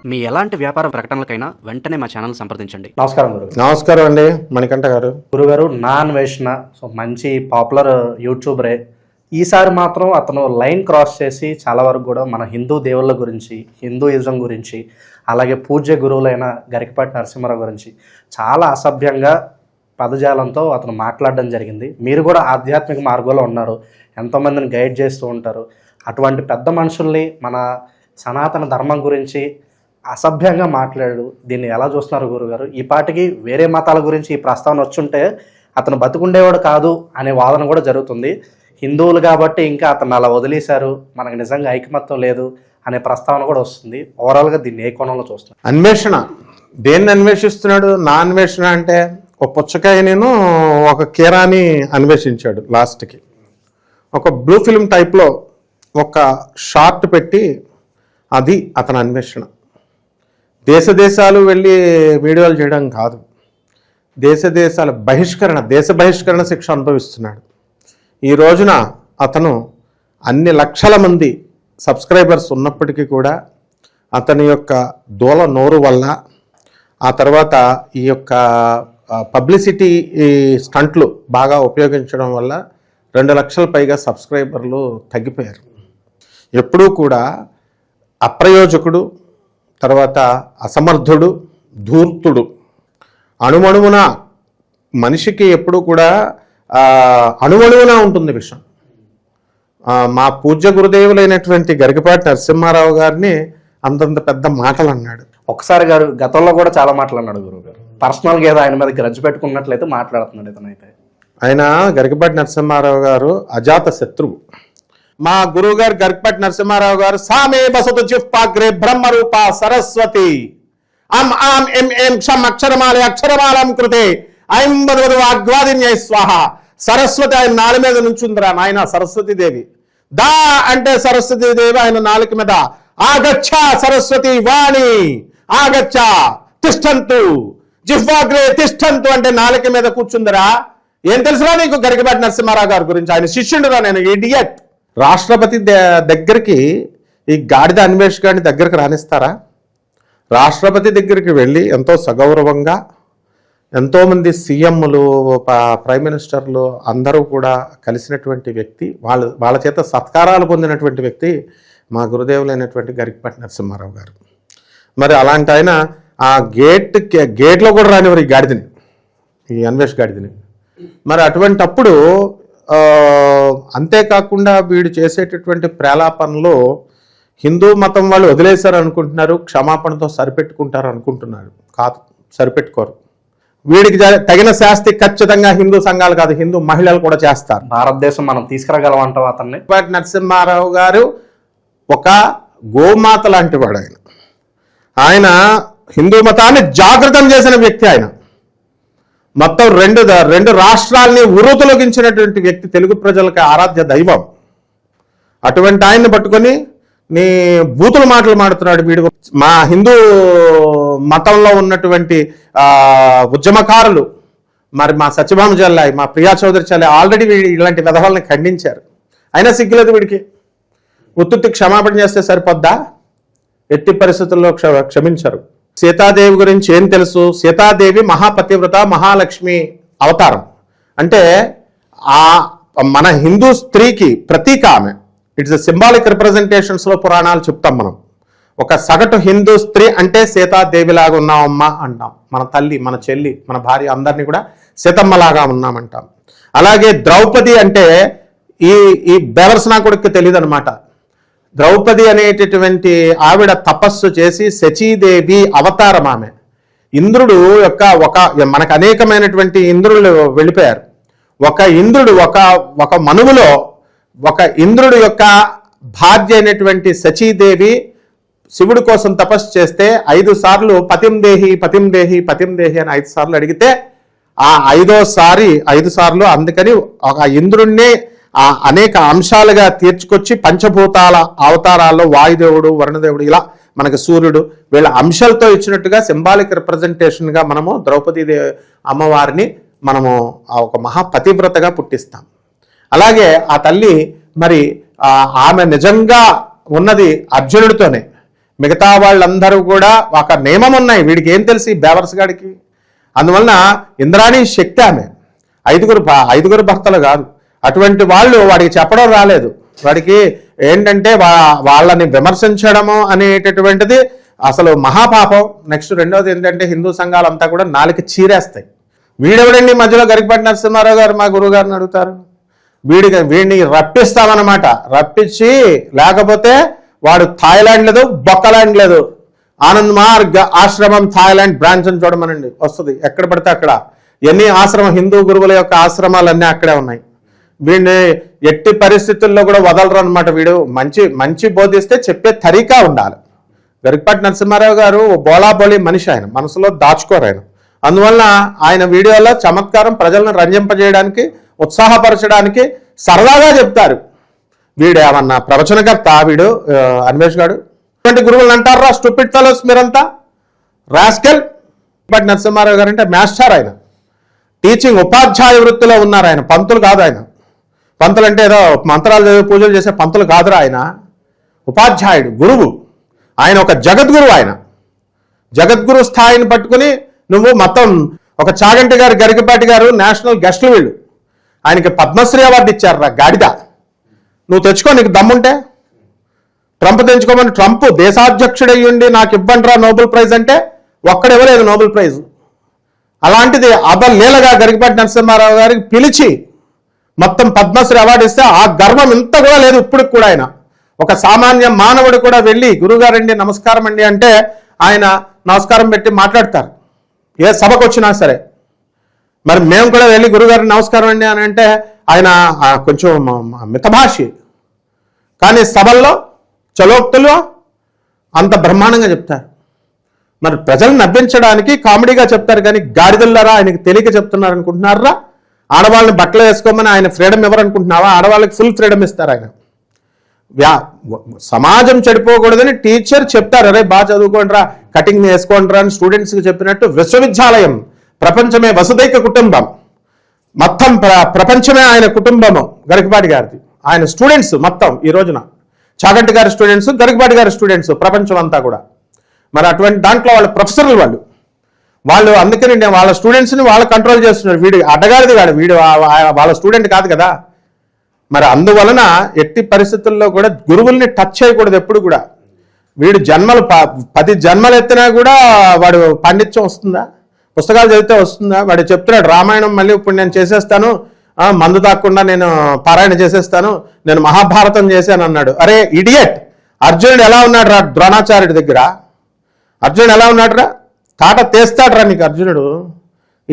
మీ ఎలాంటి వ్యాపార ప్రకటనలకైనా వెంటనే మా ఛానల్ సంప్రదించండి. నమస్కారం గురు. నమస్కారం అండి మణికంఠ గారు. గురుగారు నాన్ వేషణ మంచి పాపులర్ యూట్యూబరే. ఈసారి మాత్రం అతను లైన్ క్రాస్ చేసి చాలా వరకు కూడా మన హిందూ దేవుళ్ళ గురించి, హిందూయిజం గురించి, అలాగే పూజ్య గురువులైన గరికపాటి నరసింహారావు గురించి చాలా అసభ్యంగా పదజాలంతో అతను మాట్లాడడం జరిగింది. మీరు కూడా ఆధ్యాత్మిక మార్గంలో ఉన్నారు, ఎంతోమందిని గైడ్ చేస్తూ ఉంటారు. అటువంటి పెద్ద మనుషుల్ని మన సనాతన ధర్మం గురించి అసభ్యంగా మాట్లాడు. దీన్ని ఎలా చూస్తున్నారు గురుగారు? ఈ పాటికి వేరే మతాల గురించి ఈ ప్రస్తావన వచ్చుంటే అతను బతుకుండేవాడు కాదు అనే వాదన కూడా జరుగుతుంది. హిందువులు కాబట్టి ఇంకా అతను అలా వదిలేశారు, మనకు నిజంగా ఐకమత్యం లేదు అనే ప్రస్తావన కూడా వస్తుంది. ఓవరాల్గా దీన్ని ఏ కోణంలో చూస్తున్నారు? అన్వేషణ దేన్ని అన్వేషిస్తున్నాడు? నా అన్వేషణ అంటే ఒక పుచ్చకాయ నేను ఒక కీరాని అన్వేషించాడు. లాస్ట్కి ఒక బ్లూ ఫిల్మ్ టైప్లో ఒక షార్ట్ పెట్టి అది అతని అన్వేషణ. దేశాలు వెళ్ళి వీడియోలు చేయడం కాదు, దేశాల దేశ బహిష్కరణ శిక్ష అనుభవిస్తున్నాడు. ఈ రోజున అతను అన్ని లక్షల మంది సబ్స్క్రైబర్స్ ఉన్నప్పటికీ కూడా అతని యొక్క దూల నోరు వల్ల, ఆ తర్వాత ఈ యొక్క పబ్లిసిటీ స్టంట్లు బాగా ఉపయోగించడం వల్ల 2 లక్షల పైగా సబ్స్క్రైబర్లు తగ్గిపోయారు. ఎప్పుడూ కూడా అప్రయోజకుడు, తర్వాత అసమర్థుడు, ధూర్తుడు, అణువణువున మనిషికి ఎప్పుడూ కూడా అణువణువున ఉంటుంది విషయం. మా పూజ్య గురుదేవులైనటువంటి గరికపాటి నరసింహారావు గారిని అంతంత పెద్ద మాటలు అన్నాడు. ఒకసారి గారు గతంలో కూడా చాలా మాటలు అన్నాడు గురువు గారు. పర్సనల్గా ఏదో ఆయన మీద గ్రడ్జ్ పెట్టుకున్నట్లయితే మాట్లాడుతున్నాడు ఇతనైతే. ఆయన గరికపాటి నరసింహారావు గారు అజాత శత్రువు. మా గురువు గారు గరికపాటి నరసింహారావు గారు సామే బసతు జిహ్వాగ్రే బ్రహ్మరూప సరస్వతి అం ఆం ఎం ఎం క్షం అక్షరమాలే అక్షరమాలం కృతే ఐం వదవదు వాగ్వాదిన్యై స్వాహ. సరస్వతి ఆయన నాలి మీద నుంచుందిరా నాయన. సరస్వతీదేవి దా అంటే సరస్వతీదేవి ఆయన నాలుక మీద. ఆగచ్చ సరస్వతి వాణి ఆగచ్చ తిష్టంతు జిహ్వాగ్రే తిష్టంతు అంటే నాలుక మీద కూర్చుందిరా. ఏం తెలుసురా నీకు గరికపాటి నరసింహారావు గారి గురించి? ఆయన శిష్యుడురా నేను, ఇడియట్. రాష్ట్రపతి దగ్గరికి ఈ గాడిద అన్వేషకుడిని దగ్గరికి రాణిస్తారా? రాష్ట్రపతి దగ్గరికి వెళ్ళి ఎంతో సగౌరవంగా ఎంతోమంది సీఎంలు, ప్రైమ్ మినిస్టర్లు అందరూ కూడా కలిసినటువంటి వ్యక్తి, వాళ్ళ చేత సత్కారాలు పొందినటువంటి వ్యక్తి మా గురుదేవులైనటువంటి గరికపాటి నరసింహారావు గారు. మరి అలాంటి ఆయన ఆ గేట్లో కూడా రానివారు ఈ గాడిదని, ఈ అన్వేష్ గాడిదని. మరి అటువంటప్పుడు అంతేకాకుండా వీడు చేసేటటువంటి ప్రేలాపనలో హిందూ మతం వాళ్ళు వదిలేశారు అనుకుంటున్నారు, క్షమాపణతో సరిపెట్టుకుంటారు అనుకుంటున్నారు. కాదు, సరిపెట్టుకోరు. వీడికి తగిన శాస్తి ఖచ్చితంగా హిందూ సంఘాలు కాదు, హిందూ మహిళలు కూడా చేస్తారు. భారతదేశం మనం తీసుకురాగలమంటాం అతన్ని. గరికపాటి నరసింహారావు గారు ఒక గోమాత లాంటి వాడు. ఆయన హిందూ మతాన్ని జాగృతం చేసిన వ్యక్తి. ఆయన మొత్తం రెండు రాష్ట్రాల్ని ఉరుతొలగించినటువంటి వ్యక్తి, తెలుగు ప్రజలకు ఆరాధ్య దైవం. అటువంటి ఆయన్ని పట్టుకొని నీ బూతుల మాటలు మాడుతున్నాడు వీడు. మా హిందూ మతంలో ఉన్నటువంటి ఉద్యమకారులు, మరి మా సత్యభామ జల్లాయి, మా ప్రియా చౌదరి చల్లాయి ఆల్రెడీ ఇలాంటి విధవాళ్ళని ఖండించారు. అయినా సిగ్గులేదు వీడికి. ఉత్తుత్తి క్షమాపణ చేస్తే సరిపోద్దా? ఎట్టి పరిస్థితుల్లో క్షమించరు. సీతాదేవి గురించి ఏం తెలుసు? సీతాదేవి మహాపతివ్రత, మహాలక్ష్మి అవతారం. అంటే మన హిందూ స్త్రీకి ప్రతీక ఆమె. ఇట్స్ సింబాలిక్ రిప్రజెంటేషన్స్లో పురాణాలు చెప్తాం మనం. ఒక సగటు హిందూ స్త్రీ అంటే సీతాదేవిలాగా ఉన్నామమ్మా అంటాం. మన తల్లి, మన చెల్లి, మన భార్య అందరినీ కూడా సీతమ్మలాగా ఉన్నామంటాం. అలాగే ద్రౌపది అంటే ఈ బెవర్సనాకుడికి తెలియదు అనమాట. ద్రౌపది అనేటటువంటి ఆవిడ తపస్సు చేసి శచీదేవి అవతారం ఆమె. ఇంద్రుడు యొక్క మనకు అనేకమైనటువంటి ఇంద్రులు వెళ్ళిపోయారు. ఒక ఇంద్రుడు ఒక మనువులో ఒక ఇంద్రుడు యొక్క భార్య అయినటువంటి శచీదేవి శివుడి కోసం తపస్సు చేస్తే 5 సార్లు పతిందేహి పతిందేహి పతిందేహి అని 5 సార్లు అడిగితే ఆ 5 సార్లు అందుకని ఒక ఇంద్రుణ్ణి అనేక అంశాలుగా తీర్చుకొచ్చి పంచభూతాల అవతారాల్లో వాయుదేవుడు, వరుణదేవుడు, ఇలా మనకి సూర్యుడు, వీళ్ళ అంశాలతో ఇచ్చినట్టుగా సింబాలిక్ రిప్రజెంటేషన్గా మనము ద్రౌపది అమ్మవారిని మనము ఒక మహాపతివ్రతగా పుట్టిస్తాం. అలాగే ఆ తల్లి మరి ఆమె నిజంగా ఉన్నది అర్జునుడితోనే. మిగతా వాళ్ళందరూ కూడా ఒక నియమం ఉన్నాయి. వీడికి ఏం తెలిసి బేవర్స్ గాడికి. అందువలన ఇంద్రాణి శక్తి ఆమె, ఐదుగురు భర్తలు కాదు. అటువంటి వాళ్ళు వాడికి చెప్పడం రాలేదు. వాడికి ఏంటంటే వాళ్ళని విమర్శించడము అనేటటువంటిది అసలు మహాపాపం. నెక్స్ట్ రెండోది ఏంటంటే హిందూ సంఘాలంతా కూడా నాలుగు చీరేస్తాయి. వీడెవడండి మధ్యలో గరికపాటి నరసింహారావు గారు మా గురువు గారిని అడుగుతారు. వీడిని రప్పిస్తామన్నమాట. రప్పించి లేకపోతే వాడు థాయిలాండ్ లేదు, బొక్కలాండ్ లేదు, ఆనంద్ మార్గ్ ఆశ్రమం థాయిలాండ్ బ్రాంచ్ అని చూడమనండి, వస్తుంది. ఎక్కడ పడితే అక్కడ ఎన్ని ఆశ్రమం, హిందూ గురువుల యొక్క ఆశ్రమాలన్నీ అక్కడే ఉన్నాయి. వీడిని ఎట్టి పరిస్థితుల్లో కూడా వదలరు అనమాట. వీడు మంచి బోధిస్తే చెప్పే తరీకా ఉండాలి. గరికపాటి నరసింహారావు గారు బోలాబోలి మనిషి, ఆయన మనసులో దాచుకోరు ఆయన. అందువలన ఆయన వీడియోలో చమత్కారం ప్రజలను రంజింపజేయడానికి, ఉత్సాహపరచడానికి సరదాగా చెప్తారు. వీడు ఏమన్నా ప్రవచనకర్త వీడు అన్వేష్ గారు. ఇటువంటి గురువులు అంటారా స్టూపిడ్ ఫెలోస్ మీరంతా, రాస్కెల్. బట్ నరసింహారావు గారు అంటే మాస్టర్, ఆయన టీచింగ్ ఉపాధ్యాయ వృత్తిలో ఉన్నారు. ఆయన పంతులు కాదు. ఆయన పంతులు అంటే ఏదో మంత్రాలు చదివి పూజలు చేసే పంతులు కాదురా, ఆయన ఉపాధ్యాయుడు, గురువు. ఆయన ఒక జగద్గురువు. ఆయన జగద్గురు స్థాయిని పట్టుకుని నువ్వు మొత్తం ఒక చాగంటి గారు, గరికపాటి గారు నేషనల్ గెస్టులు వీళ్ళు. ఆయనకి పద్మశ్రీ అవార్డు ఇచ్చారు రా గాడిద. నువ్వు తెచ్చుకో, నీకు దమ్ముంటే. ట్రంప్ తెచ్చుకోమని, ట్రంప్ దేశాధ్యక్షుడయ్యుండి నాకు ఇవ్వండిరా నోబెల్ ప్రైజ్ అంటే ఒక్కడెవలేదు నోబెల్ ప్రైజ్. అలాంటిది అబలీలగా గరికపాటి నరసింహారావు గారికి పిలిచి మొత్తం పద్మశ్రీ అవార్డు ఇస్తే ఆ గర్వం ఇంత కూడా లేదు ఇప్పటికి కూడా. ఆయన ఒక సామాన్య మానవుడు కూడా వెళ్ళి గురుగారండి నమస్కారం అండి అంటే ఆయన నమస్కారం పెట్టి మాట్లాడతారు ఏ సభకు వచ్చినా సరే. మరి మేము కూడా వెళ్ళి గురుగారిని నమస్కారం అండి అని అంటే ఆయన కొంచెం మితభాషి, కానీ సభల్లో చలోక్తులు అంత బ్రహ్మాండంగా చెప్తారు. మరి ప్రజలను నవ్వించడానికి కామెడీగా చెప్తారు, కానీ గాడిదల్లారా ఆయనకి తెలియక చెప్తున్నారు అనుకుంటున్నారా? ఆడవాళ్ళని బట్టలు వేసుకోమని ఆయన ఫ్రీడమ్ ఎవరనుకుంటున్నావా? ఆడవాళ్ళకి ఫుల్ ఫ్రీడమ్ ఇస్తారు ఆయన. సమాజం చెడిపోకూడదని టీచర్ చెప్తారు, అరే బాగా చదువుకోండిరా, కటింగ్ వేసుకోండిరా అని స్టూడెంట్స్కి చెప్పినట్టు విశ్వవిద్యాలయం ప్రపంచమే వసుదైక కుటుంబం, మొత్తం ప్రపంచమే ఆయన కుటుంబము గరికపాటి గారిది. ఆయన స్టూడెంట్స్ మొత్తం ఈ రోజున చాగంటి గారి స్టూడెంట్స్, గరికపాటి గారి స్టూడెంట్స్, ప్రపంచం అంతా కూడా. మరి అటువంటి దాంట్లో వాళ్ళ ప్రొఫెసర్లు వాళ్ళు అందుకని వాళ్ళ స్టూడెంట్స్ని వాళ్ళు కంట్రోల్ చేస్తున్నారు. వీడు అడ్డగాడిది కాదు, వీడు వాళ్ళ స్టూడెంట్ కాదు కదా. మరి అందువలన ఎట్టి పరిస్థితుల్లో కూడా గురువుల్ని టచ్ చేయకూడదు ఎప్పుడు కూడా. వీడు జన్మలు 10 జన్మలు ఎత్తినా కూడా వాడు పాండిత్యం వస్తుందా? పుస్తకాలు చదివితే వస్తుందా? వాడు చెప్తున్నాడు రామాయణం మళ్ళీ ఇప్పుడు నేను చేసేస్తాను, మందు తాకుండా నేను పారాయణ చేసేస్తాను, నేను మహాభారతం చేశాను అన్నాడు. అరే ఇడియట్, అర్జునుడు ఎలా ఉన్నాడు రా ద్రోణాచార్యుడి దగ్గర? అర్జునుడు ఎలా ఉన్నాడు రా? తాట తీస్తాడు రా నీకు అర్జునుడు.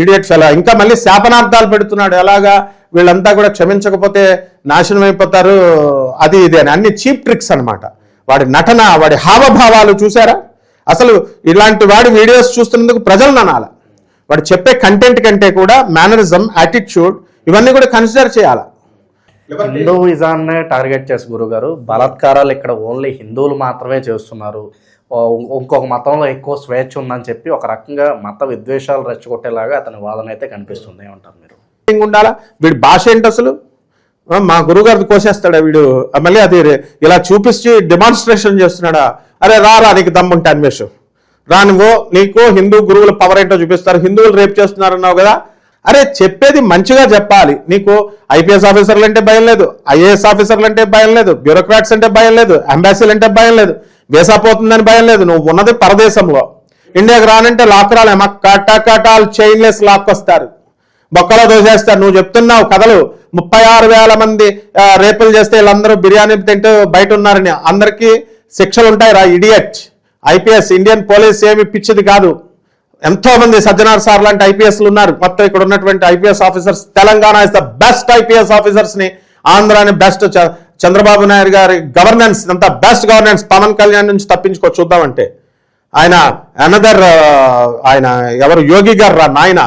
ఇడియట్స్ అలా ఇంకా మళ్ళీ శాపనార్థాలు పెడుతున్నాడు. ఎలాగా వీళ్ళంతా కూడా క్షమించకపోతే నాశనం అయిపోతారు, అది ఇది అని అన్ని చీప్ ట్రిక్స్ అనమాట. వాడి నటన, వాడి హావభావాలు చూసారా? అసలు ఇలాంటి వాడి వీడియోస్ చూస్తున్నందుకు ప్రజలు ననాల. వాడు చెప్పే కంటెంట్ కంటే కూడా మేనరిజం, యాటిట్యూడ్ ఇవన్నీ కూడా కన్సిడర్ చేయాలి. హిందూయిజాన్ని టార్గెట్ చేసి గురుగారు బలాత్కారాలు ఇక్కడ ఓన్లీ హిందువులు మాత్రమే చేస్తున్నారు, ఇంకొక మతంలో ఎక్కువ స్వేచ్ఛ ఉందని చెప్పి ఒక రకంగా మత విద్వేషాలు రెచ్చగొట్టేలాగా అతని వాదన అయితే కనిపిస్తుంది. ఏమంటారు మీరు? ఉండాలా వీడి భాష ఏంటి అసలు? మా గురువుగారిని కోసేస్తాడా వీడు? మళ్ళీ అది ఇలా చూపించి డెమాన్స్ట్రేషన్ చేస్తున్నాడా? అరే రా నీకు దమ్ముంటే అన్వేషం రా, నువ్వు నీకు హిందూ గురువుల పవర్ ఏంటో చూపిస్తారు. హిందువులు రేపు చేస్తున్నారన్నావు కదా, అరే చెప్పేది మంచిగా చెప్పాలి. నీకు ఐపీఎస్ ఆఫీసర్లు అంటే భయం లేదు, ఐఏఎస్ ఆఫీసర్లు అంటే భయం లేదు, బ్యూరోక్రాట్స్ అంటే భయం లేదు, అంబాసీలు అంటే భయం లేదు, వీసా పోతుందని భయం లేదు. నువ్వు ఉన్నది పరదేశంలో. ఇండియాకి రానంటే లాక్రాలు కటాకటాలు చైన్లెస్ లాక్కొస్తారు, బొక్కలో దోసేస్తారు. నువ్వు చెప్తున్నావు కథలు, 36,000 మంది రేపులు చేస్తే వీళ్ళందరూ బిర్యానీ తింటూ బయట ఉన్నారని. అందరికీ శిక్షలు ఉంటాయి రా ఇడియట్. ఐపీఎస్ ఇండియన్ పోలీస్ ఏమి పిచ్చిది కాదు. ఎంతో మంది సజ్జనార్ సార్ లాంటి ఐపీఎస్లు ఉన్నారు. మొత్తం ఇక్కడ ఉన్నటువంటి IPS officers, Telangana is the best IPS officers ని, ఆంధ్రాని బెస్ట్, చంద్రబాబు నాయుడు గారి గవర్నెన్స్ అంతా బెస్ట్ గవర్నెన్స్. పవన్ కళ్యాణ్ నుంచి తప్పించుకో చూద్దామంటే ఆయన అనదర్ ఆయన ఎవరు యోగి గారు రా నాయన.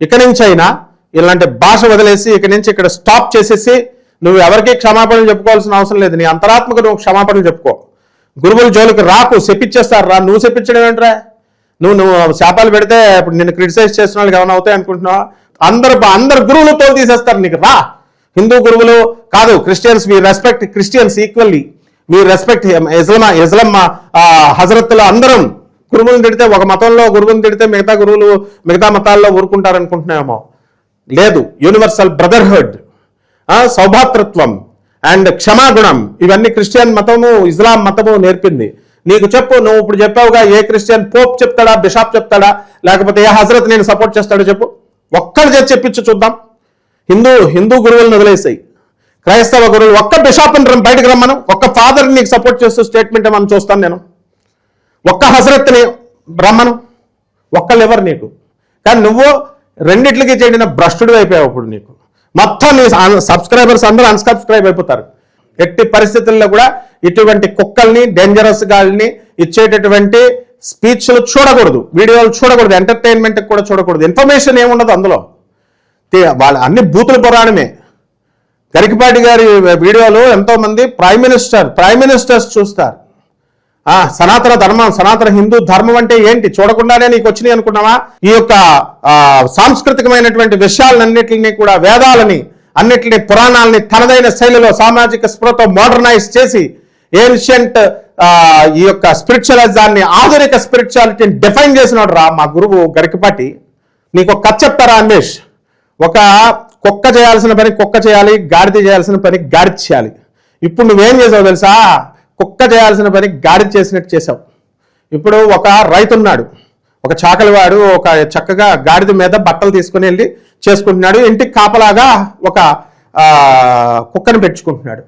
ఇక్కడి నుంచి అయినా ఇలాంటి భాష వదిలేసి ఇక్కడి నుంచి ఇక్కడ స్టాప్ చేసేసి నువ్వు ఎవరికి క్షమాపణలు చెప్పుకోవాల్సిన అవసరం లేదు. నీ అంతరాత్మకు నువ్వు క్షమాపణలు చెప్పుకో. గురువుల జోలికి రాకు, చెప్పించేస్తారు రా. నువ్వు చెప్పించడం ఏంట్రా? నువ్వు శాపాలు పెడితే ఇప్పుడు నిన్ను క్రిటిసైజ్ చేసిన వాళ్ళకి ఏమైనా అవుతాయి అనుకుంటున్నావా? అందరు గురువులు తోలు తీసేస్తారు నీకు. రా హిందూ గురువులు కాదు, Christians, we respect Christians equally. మీ రెస్పెక్ట్ ఇస్లాం హజరత్తులు అందరం గురువులను తిడితే, ఒక మతంలో గురువులను తిడితే మిగతా గురువులు మిగతా మతాల్లో ఊరుకుంటారనుకుంటున్నామో. లేదు, యూనివర్సల్ బ్రదర్హుడ్, సౌభాతృత్వం అండ్ క్షమాగుణం, ఇవన్నీ క్రిస్టియన్ మతము ఇస్లాం మతము నేర్పింది. నీకు చెప్పు, నువ్వు ఇప్పుడు చెప్పావుగా, ఏ క్రిస్టియన్ పోప్ చెప్తాడా, బిషాప్ చెప్తాడా, లేకపోతే ఏ హజరత్ నేను సపోర్ట్ చేస్తాడో చెప్పు. ఒక్కడు చేసి చెప్పించు చూద్దాం. హిందూ గురువులను వదిలేసాయి, క్రైస్తవ గురువులు ఒక్క బిషాప్ని బయటకు రమ్మను, ఒక్క ఫాదర్ని నీకు సపోర్ట్ చేస్తూ స్టేట్మెంట్ మనం చూస్తాను నేను. ఒక్క హజరత్ని రమ్మను, ఒక్కళ్ళు ఎవరు నీకు. కానీ నువ్వు రెండిట్లకి చెందిన భ్రష్టుడు అయిపోయావు. ఇప్పుడు నీకు మొత్తం నీ సబ్స్క్రైబర్స్ అందరూ అన్సబ్స్క్రైబ్ అయిపోతారు. ఎట్టి పరిస్థితుల్లో కూడా ఇటువంటి కుక్కల్ని, డేంజరస్ గాల్ని ఇచ్చేటటువంటి స్పీచ్లు చూడకూడదు, వీడియోలు చూడకూడదు, ఎంటర్టైన్మెంట్ కూడా చూడకూడదు. ఇన్ఫర్మేషన్ ఏముండదు అందులో, వాళ్ళ అన్ని బూతుల పురాణమే. గరికపాటి గారి వీడియోలు ఎంతో మంది ప్రైమ్ మినిస్టర్స్ చూస్తారు. సనాతన హిందూ ధర్మం అంటే ఏంటి చూడకుండానే నీకు వచ్చినాయి అనుకున్నావా? ఈ యొక్క సాంస్కృతికమైనటువంటి విషయాలన్నింటినీ కూడా, వేదాలని అన్నిటిని, పురాణాలని తనదైన శైలిలో సామాజిక స్పృహతో మోడర్నైజ్ చేసి ఏన్షియంట్ ఈ యొక్క స్పిరిచువలిజాన్ని, ఆధునిక స్పిరిచువాలిటీని డిఫైన్ చేసినాడు రా మా గురువు గరికపాటి. నీకు ఒక కథ చెప్తారా అన్వేష్? ఒక కుక్క చేయాల్సిన పని కుక్క చేయాలి, గాడిద చేయాల్సిన పని గాడిద చేయాలి. ఇప్పుడు నువ్వేం చేసావు తెలుసా? కుక్క చేయాల్సిన పని గాడిద చేసినట్టు చేసావు. ఇప్పుడు ఒక రైతు ఉన్నాడు, ఒక చాకలివాడు, ఒక చక్కగా గాడిద మీద బట్టలు తీసుకుని వెళ్ళి చేసుకుంటున్నాడు. ఇంటికి కాపలాగా ఒక కుక్కని పెంచుకుంటున్నాడు.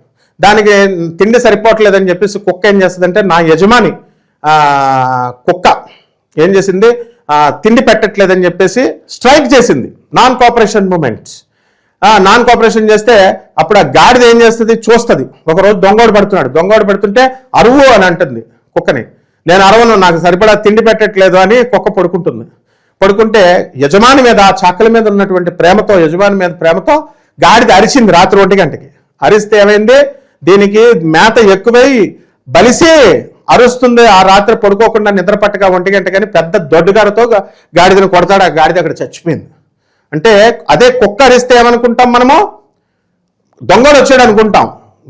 దానికి తిండి సరిపోవట్లేదని చెప్పేసి కుక్క ఏం చేస్తుందంటే, నా యజమాని కుక్క ఏం చేసింది, తిండి పెట్టట్లేదని చెప్పేసి స్ట్రైక్ చేసింది. Non cooperation movements. Non cooperation చేస్తే అప్పుడు ఆ గాడిద ఏం చేస్తుంది, చూస్తుంది. ఒకరోజు దొంగోడు పడుతుంటే అరువు అని అంటుంది కుక్కని. నేను అరవను, నాకు సరిపడా తిండి పెట్టట్లేదు అని కుక్క పడుకుంటే యజమాని మీద, చాకలి మీద ఉన్నటువంటి ప్రేమతో, యజమాని మీద ప్రేమతో గాడిద అరిచింది రాత్రి 1 గంటకి. అరిస్తే ఏమైంది, దీనికి మేత ఎక్కువై బలిసి అరుస్తుంది. ఆ రాత్రి పడుకోకుండా నిద్ర పట్టగా 1 గంట కానీ పెద్ద దొడ్డుగారతో గాడిదను కొడతాడు. ఆ గాడిద అక్కడ చచ్చిపోయింది. అంటే అదే కుక్క అరిస్తే ఏమనుకుంటాం మనము, దొంగలు వచ్చాడు అనుకుంటాం.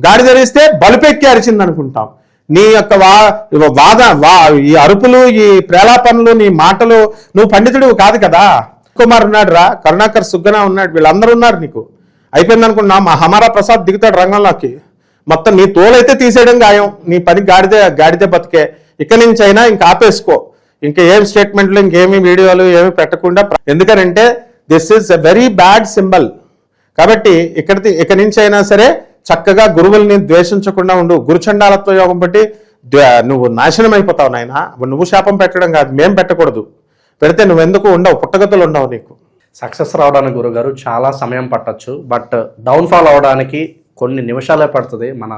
గాడిద అరిస్తే బలుపెక్కి అరిచింది అనుకుంటాం. నీ యొక్క ఈ అరుపులు, ఈ ప్రేలాపనలు, నీ మాటలు, నువ్వు పండితుడు కాదు కదా. కుమార్ ఉన్నాడు రా, కరుణాకర్ సుగ్గన ఉన్నాడు, వీళ్ళందరూ ఉన్నారు. నీకు అయిపోయింది అనుకున్నా. మా హమారా ప్రసాద్ దిగుతాడు రంగంలోకి. మొత్తం నీ తోలైతే తీసేయడం గాయం. నీ పని గాడిదే బతికే. ఇక నుంచి అయినా ఇంకా ఆపేసుకో. ఇంకా ఏం స్టేట్మెంట్లు, ఇంకేమి వీడియోలు ఏమి పెట్టకుండా. ఎందుకనంటే this is a very bad symbol. కాబట్టి ఇక నుంచి అయినా సరే చక్కగా గురువుల్ని ద్వేషించకుండా ఉండు. గురుచండాలత్వ యోగం బట్టి నువ్వు నాశనం అయిపోతావు నాయన. నువ్వు శాపం పెట్టడం కాదు, మేం పెట్టకూడదు. పెడితే నువ్వెందుకు ఉండవు, పుట్టగతులు ఉండవు నీకు. సక్సెస్ రావడానికి గురుగారు చాలా సమయం పట్టచ్చు, బట్ డౌన్ఫాల్ అవడానికి కొన్ని నిమిషాలే పడుతుంది. మన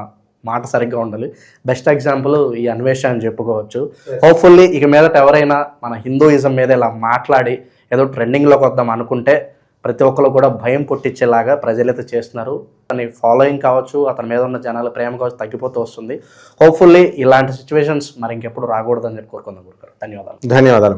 మాట సరిగ్గా ఉండాలి. బెస్ట్ ఎగ్జాంపుల్ ఈ అన్వేషణ అని చెప్పుకోవచ్చు. హోప్ఫుల్లీ ఇక మీదట ఎవరైనా మన హిందూయిజం మీద ఇలా మాట్లాడి ఏదో ట్రెండింగ్లోకి వద్దాం అనుకుంటే ప్రతి ఒక్కరు కూడా భయం పుట్టించేలాగా ప్రజలైతే చేస్తున్నారు. అతని ఫాలోయింగ్ కావచ్చు, అతని మీద ఉన్న జనాల ప్రేమ కావచ్చు తగ్గిపోతూ వస్తుంది. హోప్ఫుల్లీ ఇలాంటి సిచ్యువేషన్స్ మరి ఇంకెప్పుడు రాకూడదని చెప్పి కోరుకుందాం గురుగారు. ధన్యవాదాలు.